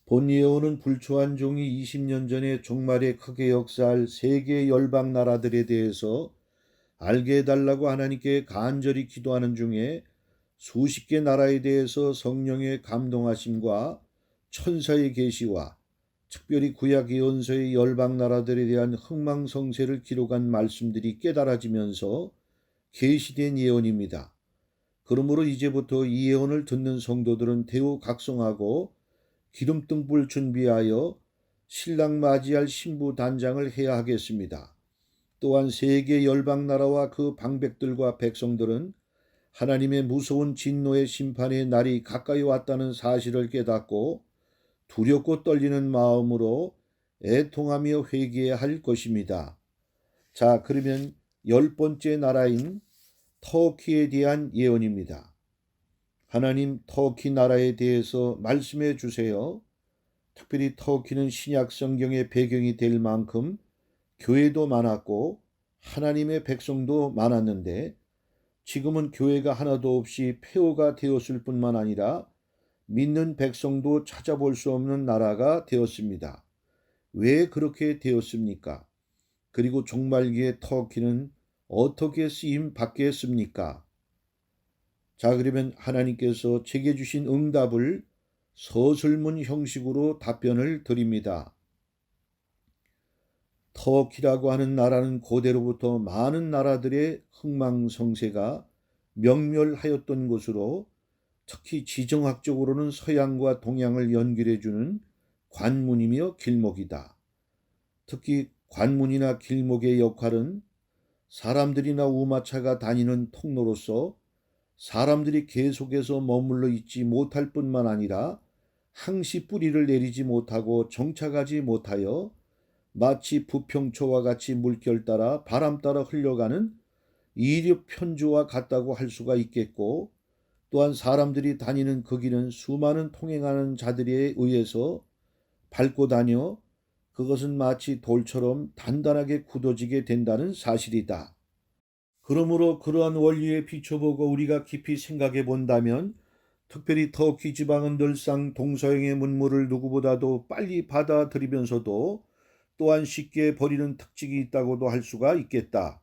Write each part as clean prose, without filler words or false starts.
본 예언은 불초한 종이 20년 전에 종말에 크게 역사할 세계 열방 나라들에 대해서 알게 해달라고 하나님께 간절히 기도하는 중에 수십 개 나라에 대해서 성령의 감동하심과 천사의 계시와 특별히 구약 예언서의 열방 나라들에 대한 흥망성쇠를 기록한 말씀들이 깨달아지면서 계시된 예언입니다. 그러므로 이제부터 이 예언을 듣는 성도들은 대우 각성하고 기름등불 준비하여 신랑 맞이할 신부 단장을 해야 하겠습니다. 또한 세계 열방 나라와 그 방백들과 백성들은 하나님의 무서운 진노의 심판의 날이 가까이 왔다는 사실을 깨닫고 두렵고 떨리는 마음으로 애통하며 회개해야 할 것입니다. 자, 그러면 10번째 나라인 터키에 대한 예언입니다. 하나님 터키 나라에 대해서 말씀해 주세요. 특별히 터키는 신약 성경의 배경이 될 만큼 교회도 많았고 하나님의 백성도 많았는데 지금은 교회가 하나도 없이 폐허가 되었을 뿐만 아니라 믿는 백성도 찾아볼 수 없는 나라가 되었습니다. 왜 그렇게 되었습니까? 그리고 종말기에 터키는 어떻게 쓰임 받겠습니까? 자, 그러면 하나님께서 제게 주신 응답을 서술문 형식으로 답변을 드립니다. 터키라고 하는 나라는 고대로부터 많은 나라들의 흥망성쇠가 명멸하였던 곳으로 특히 지정학적으로는 서양과 동양을 연결해주는 관문이며 길목이다. 특히 관문이나 길목의 역할은 사람들이나 우마차가 다니는 통로로서 사람들이 계속해서 머물러 있지 못할 뿐만 아니라 항시 뿌리를 내리지 못하고 정착하지 못하여 마치 부평초와 같이 물결 따라 바람 따라 흘러가는 이륙 편조와 같다고 할 수가 있겠고, 또한 사람들이 다니는 그 길은 수많은 통행하는 자들에 의해서 밟고 다녀 그것은 마치 돌처럼 단단하게 굳어지게 된다는 사실이다. 그러므로 그러한 원리에 비춰보고 우리가 깊이 생각해 본다면 특별히 터키 지방은 늘상 동서양의 문물을 누구보다도 빨리 받아들이면서도 또한 쉽게 버리는 특징이 있다고도 할 수가 있겠다.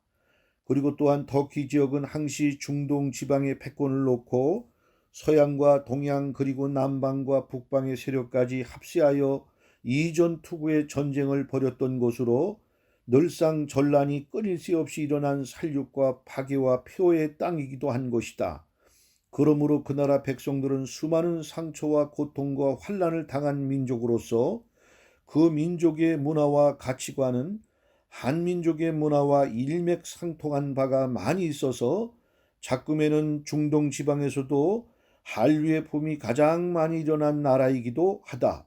그리고 또한 터키 지역은 항시 중동 지방의 패권을 놓고 서양과 동양 그리고 남방과 북방의 세력까지 합세하여 이전 투구의 전쟁을 벌였던 곳으로 늘상 전란이 끊일 새 없이 일어난 살육과 파괴와 폐허의 땅이기도 한 것이다. 그러므로 그 나라 백성들은 수많은 상처와 고통과 환난을 당한 민족으로서 그 민족의 문화와 가치관은 한민족의 문화와 일맥상통한 바가 많이 있어서 작금에는 중동 지방에서도 한류의 붐이 가장 많이 일어난 나라이기도 하다.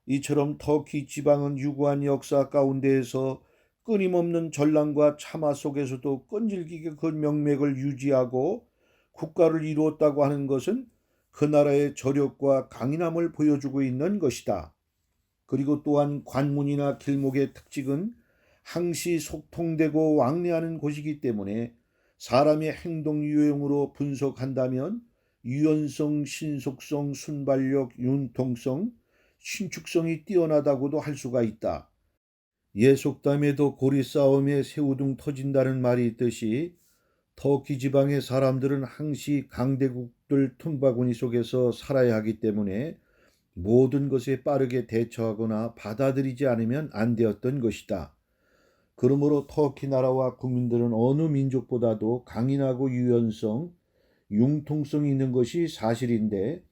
이처럼 터키 지방은 유구한 역사 가운데에서 끊임없는 전란과 참화 속에서도 끈질기게 그 명맥을 유지하고 국가를 이루었다고 하는 것은 그 나라의 저력과 강인함을 보여주고 있는 것이다. 그리고 또한 관문이나 길목의 특징은 항시 소통되고 왕래하는 곳이기 때문에 사람의 행동 유형으로 분석한다면 유연성, 신속성, 순발력, 융통성, 신축성이 뛰어나다고도 할 수가 있다. 예속담에도 고리 싸움에 새우등 터진다는 말이 있듯이 터키 지방의 사람들은 항시 강대국들 틈바구니 속에서 살아야 하기 때문에 모든 것에 빠르게 대처하거나 받아들이지 않으면 안 되었던 것이다. 그러므로 터키 나라와 국민들은 어느 민족보다도 강인하고 유연성, 융통성이 있는 것이 사실인데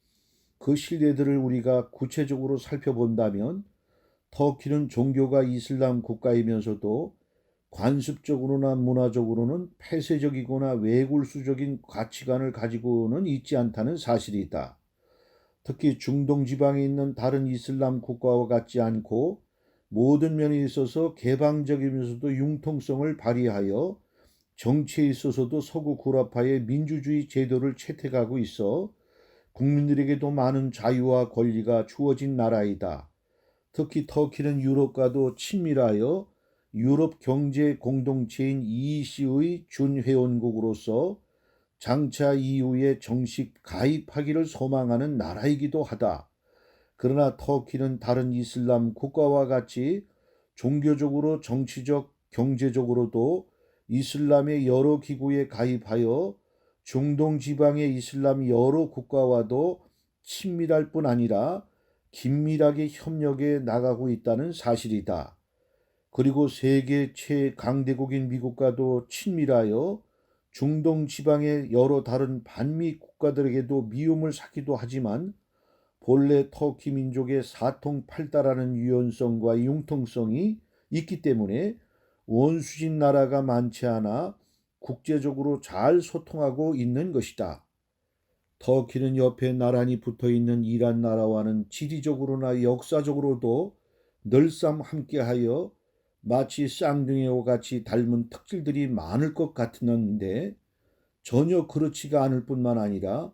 그 신뢰들을 우리가 구체적으로 살펴본다면 터키는 종교가 이슬람 국가이면서도 관습적으로나 문화적으로는 폐쇄적이거나 외골수적인 가치관을 가지고는 있지 않다는 사실이다. 특히 중동 지방에 있는 다른 이슬람 국가와 같지 않고 모든 면에 있어서 개방적이면서도 융통성을 발휘하여 정치에 있어서도 서구 구라파의 민주주의 제도를 채택하고 있어 국민들에게도 많은 자유와 권리가 주어진 나라이다. 특히 터키는 유럽과도 친밀하여 유럽 경제 공동체인 EC의 준회원국으로서 장차 EU에 정식 가입하기를 소망하는 나라이기도 하다. 그러나 터키는 다른 이슬람 국가와 같이 종교적으로, 정치적, 경제적으로도 이슬람의 여러 기구에 가입하여 중동 지방의 이슬람 여러 국가와도 친밀할 뿐 아니라 긴밀하게 협력해 나가고 있다는 사실이다. 그리고 세계 최강대국인 미국과도 친밀하여 중동 지방의 여러 다른 반미 국가들에게도 미움을 사기도 하지만 본래 터키 민족의 사통팔달하는 유연성과 융통성이 있기 때문에 원수진 나라가 많지 않아 국제적으로 잘 소통하고 있는 것이다. 터키는 옆에 나란히 붙어 있는 이란 나라와는 지리적으로나 역사적으로도 늘상 함께하여 마치 쌍둥이와 같이 닮은 특질들이 많을 것 같았는데 전혀 그렇지가 않을 뿐만 아니라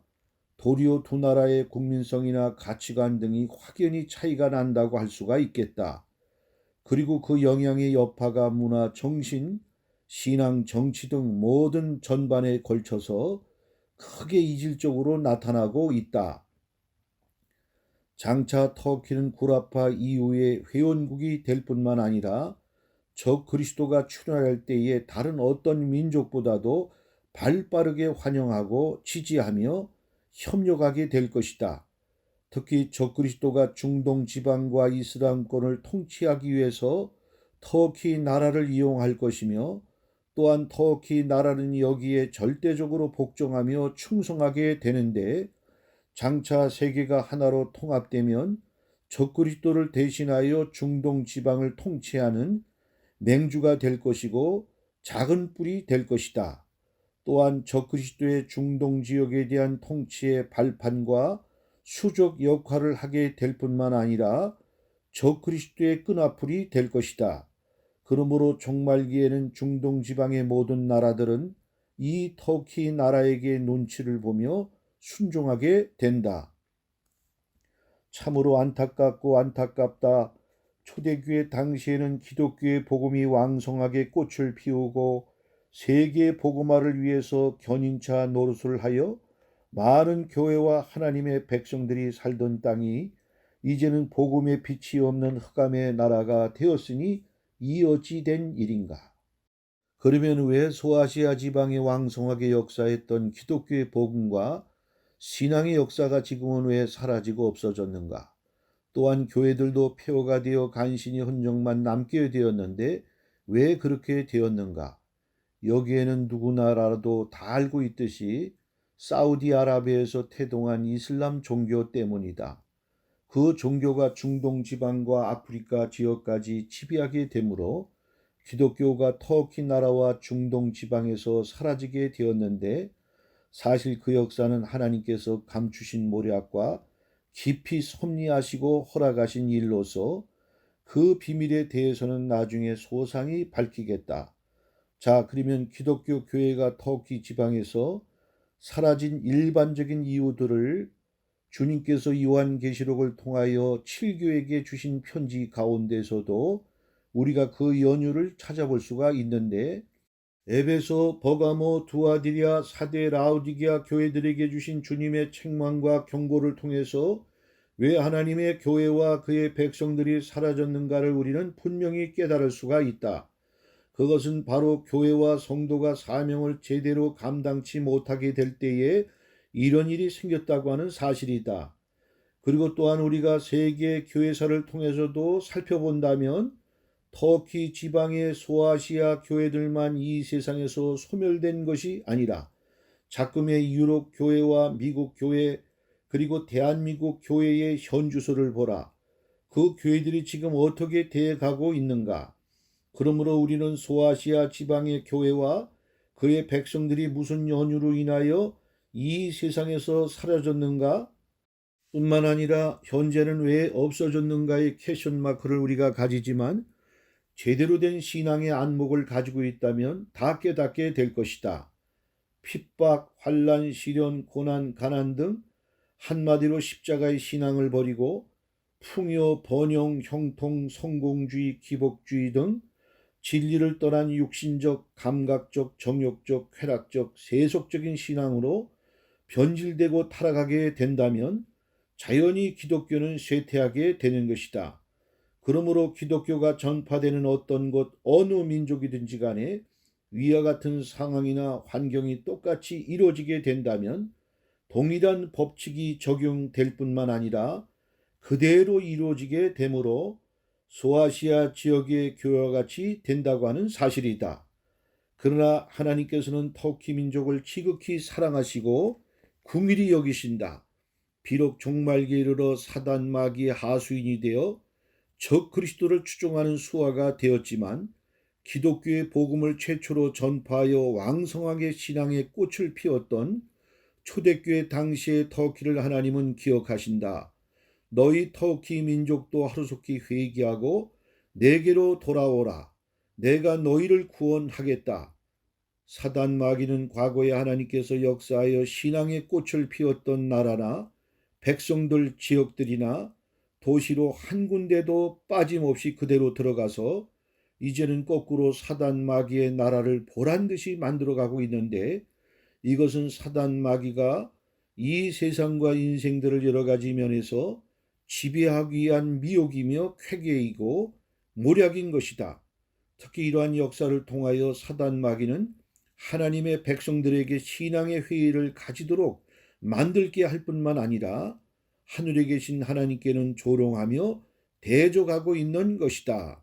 도리어 두 나라의 국민성이나 가치관 등이 확연히 차이가 난다고 할 수가 있겠다. 그리고 그 영향의 여파가 문화, 정신, 신앙, 정치 등 모든 전반에 걸쳐서 크게 이질적으로 나타나고 있다. 장차 터키는 구라파 이후의 회원국이 될 뿐만 아니라 저 그리스도가 출현할 때에 다른 어떤 민족보다도 발빠르게 환영하고 지지하며 협력하게 될 것이다. 특히 적그리스도가 중동 지방과 이슬람권을 통치하기 위해서 터키 나라를 이용할 것이며 또한 터키 나라는 여기에 절대적으로 복종하며 충성하게 되는데 장차 세계가 하나로 통합되면 적그리스도를 대신하여 중동 지방을 통치하는 맹주가 될 것이고 작은 뿔이 될 것이다. 또한 적그리스도의 중동 지역에 대한 통치의 발판과 수족 역할을 하게 될 뿐만 아니라 적그리스도의 끈앞풀이 될 것이다. 그러므로 종말기에는 중동 지방의 모든 나라들은 이 터키 나라에게 눈치를 보며 순종하게 된다. 참으로 안타깝고 안타깝다. 초대교회 당시에는 기독교의 복음이 왕성하게 꽃을 피우고 세계 복음화를 위해서 견인차 노릇을 하여 많은 교회와 하나님의 백성들이 살던 땅이 이제는 복음의 빛이 없는 흑암의 나라가 되었으니 이 어찌 된 일인가? 그러면 왜 소아시아 지방에 왕성하게 역사했던 기독교의 복음과 신앙의 역사가 지금은 왜 사라지고 없어졌는가? 또한 교회들도 폐허가 되어 간신히 흔적만 남게 되었는데 왜 그렇게 되었는가? 여기에는 누구나 알아도 다 알고 있듯이 사우디아라비아에서 태동한 이슬람 종교 때문이다. 그 종교가 중동 지방과 아프리카 지역까지 지배하게 되므로 기독교가 터키 나라와 중동 지방에서 사라지게 되었는데 사실 그 역사는 하나님께서 감추신 모략과 깊이 섭리하시고 허락하신 일로서 그 비밀에 대해서는 나중에 소상히 밝히겠다. 자, 그러면 기독교 교회가 터키 지방에서 사라진 일반적인 이유들을 주님께서 요한계시록을 통하여 7교에게 주신 편지 가운데서도 우리가 그 연유를 찾아볼 수가 있는데 에베소, 버가모, 두아디리아, 사데, 라우디게아 교회들에게 주신 주님의 책망과 경고를 통해서 왜 하나님의 교회와 그의 백성들이 사라졌는가를 우리는 분명히 깨달을 수가 있다. 그것은 바로 교회와 성도가 사명을 제대로 감당치 못하게 될 때에 이런 일이 생겼다고 하는 사실이다. 그리고 또한 우리가 세계 교회사를 통해서도 살펴본다면 터키 지방의 소아시아 교회들만 이 세상에서 소멸된 것이 아니라 작금의 유럽 교회와 미국 교회 그리고 대한민국 교회의 현주소를 보라. 그 교회들이 지금 어떻게 되어가고 있는가? 그러므로 우리는 소아시아 지방의 교회와 그의 백성들이 무슨 연유로 인하여 이 세상에서 사라졌는가? 뿐만 아니라 현재는 왜 없어졌는가의 퀘션 마크를 우리가 가지지만 제대로 된 신앙의 안목을 가지고 있다면 다 깨닫게 될 것이다. 핍박, 환난, 시련, 고난, 가난 등 한마디로 십자가의 신앙을 버리고 풍요, 번영, 형통, 성공주의, 기복주의 등 진리를 떠난 육신적, 감각적, 정욕적, 쾌락적, 세속적인 신앙으로 변질되고 타락하게 된다면 자연히 기독교는 쇠퇴하게 되는 것이다. 그러므로 기독교가 전파되는 어떤 곳, 어느 민족이든지 간에 위와 같은 상황이나 환경이 똑같이 이루어지게 된다면 동일한 법칙이 적용될 뿐만 아니라 그대로 이루어지게 되므로 소아시아 지역의 교회와 같이 된다고 하는 사실이다. 그러나 하나님께서는 터키 민족을 지극히 사랑하시고 긍휼히 여기신다. 비록 종말기에 이르러 사단 마귀의 하수인이 되어 적 그리스도를 추종하는 수하가 되었지만 기독교의 복음을 최초로 전파하여 왕성하게 신앙의 꽃을 피웠던 초대교회 당시의 터키를 하나님은 기억하신다. 너희 터키 민족도 하루속히 회개하고 내게로 돌아오라. 내가 너희를 구원하겠다. 사단 마귀는 과거에 하나님께서 역사하여 신앙의 꽃을 피웠던 나라나 백성들 지역들이나 도시로 한 군데도 빠짐없이 그대로 들어가서 이제는 거꾸로 사단 마귀의 나라를 보란듯이 만들어가고 있는데, 이것은 사단 마귀가 이 세상과 인생들을 여러 가지 면에서 지배하기 위한 미혹이며 쾌계이고 모략인 것이다. 특히 이러한 역사를 통하여 사단 마귀는 하나님의 백성들에게 신앙의 회의를 가지도록 만들게 할 뿐만 아니라 하늘에 계신 하나님께는 조롱하며 대적하고 있는 것이다.